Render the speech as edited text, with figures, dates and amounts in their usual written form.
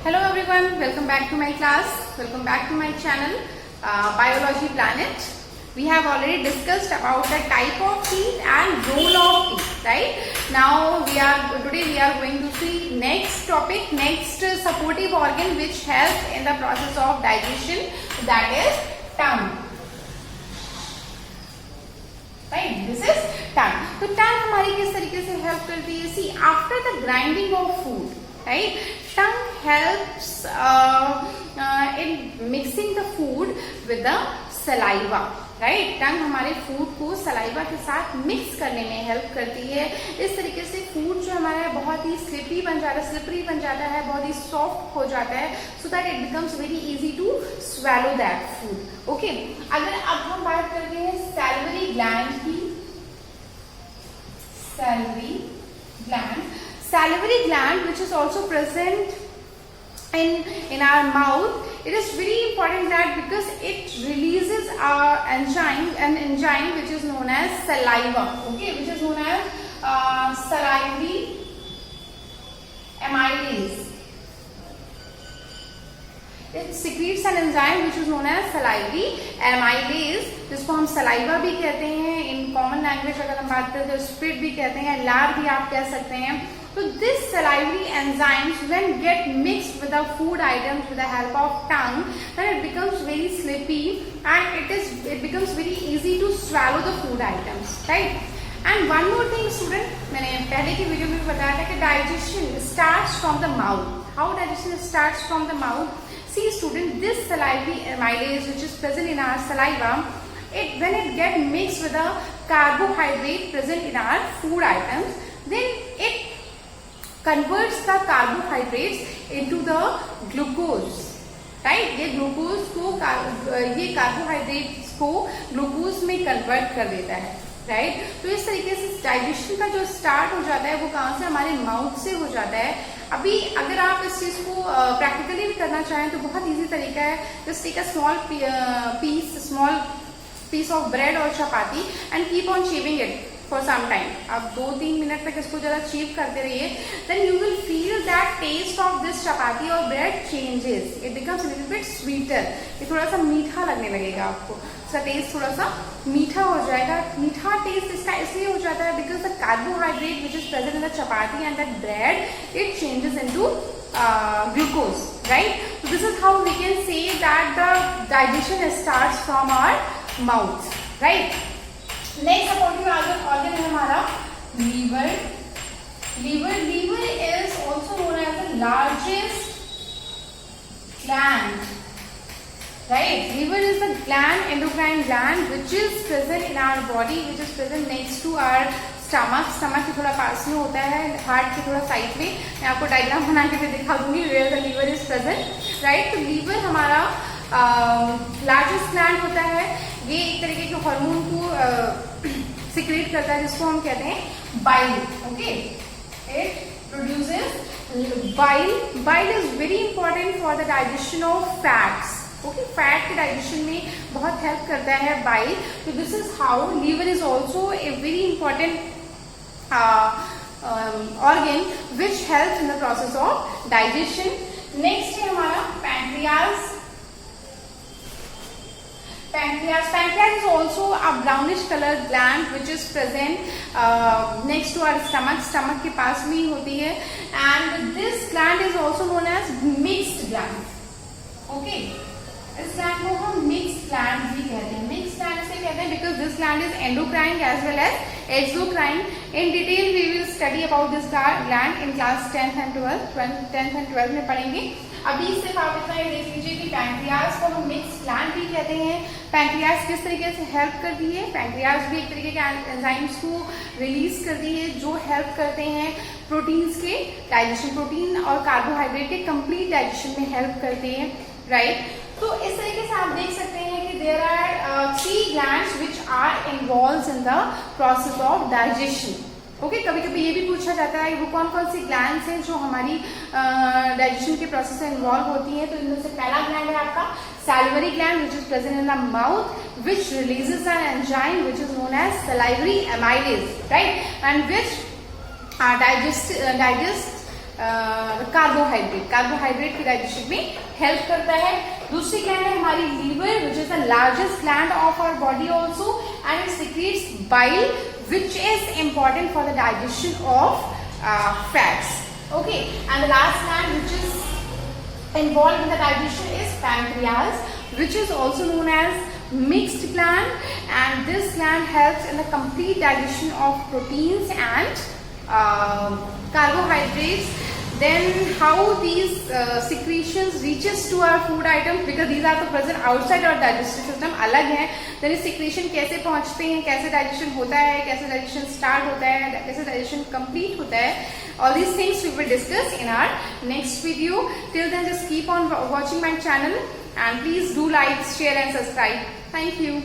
Hello everyone, welcome back to my class, welcome back to my channel, Biology Planet. We have already discussed about the type of teeth and role of teeth, right? Now today we are going to see next topic, next supportive organ which helps in the process of digestion, that is tongue. Right, this is tongue. तो tongue हमारी किस तरीके से help करती है? See, after the grinding of food, right, tongue helps in mixing the food with the saliva. Right, tongue हमारे food को saliva के साथ मिक्स करने में हेल्प करती है. इस तरीके से फूड जो हमारा है बहुत ही स्लिपरी बन जाता है, बहुत ही सॉफ्ट हो जाता है, so that it becomes very easy to swallow that food. Okay, अगर अब हम बात करते हैं सैलिवरी ग्लैंड की. Salivary gland which is also present in our mouth. It is very important that because it releases an enzyme which is known as saliva, okay, which is known as salivary amylase. It secretes an enzyme which is known as salivary amylase, जिसको हम saliva भी कहते हैं. In common language अगर हम बात करें तो स्पिट भी कहते हैं, लार भी आप कह सकते हैं. So this salivary enzymes when get mixed with the food items with the help of tongue, then it becomes very slippery and it becomes very easy to swallow the food items, right? And one more thing student, मैंने पहले की video में बताया था कि digestion starts from the mouth. How digestion starts from the mouth? See student, this salivary amylase which is present in our saliva, when it get mixed with the carbohydrate present in our food items, then it converts the carbohydrates into the glucose, right? ये glucose को ये carbohydrates को glucose में convert कर देता है, right? तो इस तरीके से डाइजेशन का जो स्टार्ट हो जाता है वो कहाँ से? हमारे माउथ से हो जाता है. अभी अगर आप इस चीज को प्रैक्टिकली भी करना चाहें तो बहुत इजी तरीका है. Just take a small piece of bread और chapati and keep on chewing it for some time. आप 2-3 मिनट तक इसको जरा चीव करते रहिए. Then you will feel that taste of this chapati और bread changes. It becomes little bit sweeter. ये थोड़ा सा मीठा लगने लगेगा आपको. इसका टेस्ट थोड़ा सा मीठा हो जाएगा. मीठा टेस्ट इसका इसलिए हो जाता है because the carbohydrate which is present in the chapati and that bread it changes into glucose, right? So this is how we can say that the digestion starts from our mouth, right? Next supportive organ है हमारा liver. Liver is also known as the largest gland, right? Liver is the gland, endocrine gland which is present in our body, which is present next to our stomach के थोड़ा पास में होता है, heart के थोड़ा side में. मैं आपको डायग्राम बना के दिखा दूंगी where the liver is present, right? तो लीवर हमारा लार्जेस्ट ग्लैंड होता है. ये एक तरीके के हार्मोन को सिक्रेट करता है जिसको हम कहते हैं bile. Okay, it produces bile. Bile is very important for the digestion of fats. Okay, fat के डाइजेशन में बहुत हेल्प करता है बाइल. तो this is how liver is also a very important organ which help in the process of digestion. Next है हमारा pancreas. Pancreas is also a brownish colored gland which is present next to our stomach के पास में ही होती है. And this gland is also known as mixed gland. Okay, इस gland को हम mixed gland भी कहते हैं. Mixed gland से कहते हैं because this gland is endocrine as well as exocrine. In detail we will study about this gland in class 10th and 12th में पढ़ेंगे. अभी सिर्फ आप इतना ही देख लीजिए कि पैंक्रियाज को हम मिक्स ग्लैंड भी कहते हैं. पैंक्रियाज किस तरीके से हेल्प करती है? पैंक्रियाज भी एक तरीके के एंजाइम्स को रिलीज करती है जो हेल्प करते हैं प्रोटीन्स के डाइजेशन, प्रोटीन और कार्बोहाइड्रेट के कंप्लीट डाइजेशन में हेल्प करते हैं, राइट? तो इस तरीके से आप देख सकते हैं कि there are 3 glands which are involved in the process of digestion. Okay, कभी कभी ये भी पूछा जाता है वो कौन कौन सी ग्लैंड्स हैं जो हमारी डाइजेशन के प्रोसेस में इन्वॉल्व होती हैं. तो इनमें से पहला ग्लैंड है आपका salivary gland which is present in the mouth, which releases an enzyme which is known as salivary amylase, right? And which digests carbohydrate की डाइजेशन में हेल्प करता है। दूसरी ग्लैंड है हमारी liver, which is the largest gland of our body also, and it secretes bile which is important for the digestion of fats. Okay, and the last gland which is involved in the digestion is pancreas, which is also known as mixed gland, and this gland helps in the complete digestion of proteins and carbohydrates. Then how these secretions reaches to our food items, because these are the present outside our digestive system, अलग हैं। then ये secretion कैसे पहुंचते हैं, कैसे digestion होता है, कैसे digestion start होता है, कैसे digestion complete होता है, all these things we will discuss in our next video. Till then, just keep on watching my channel and please do like, share and subscribe. Thank you.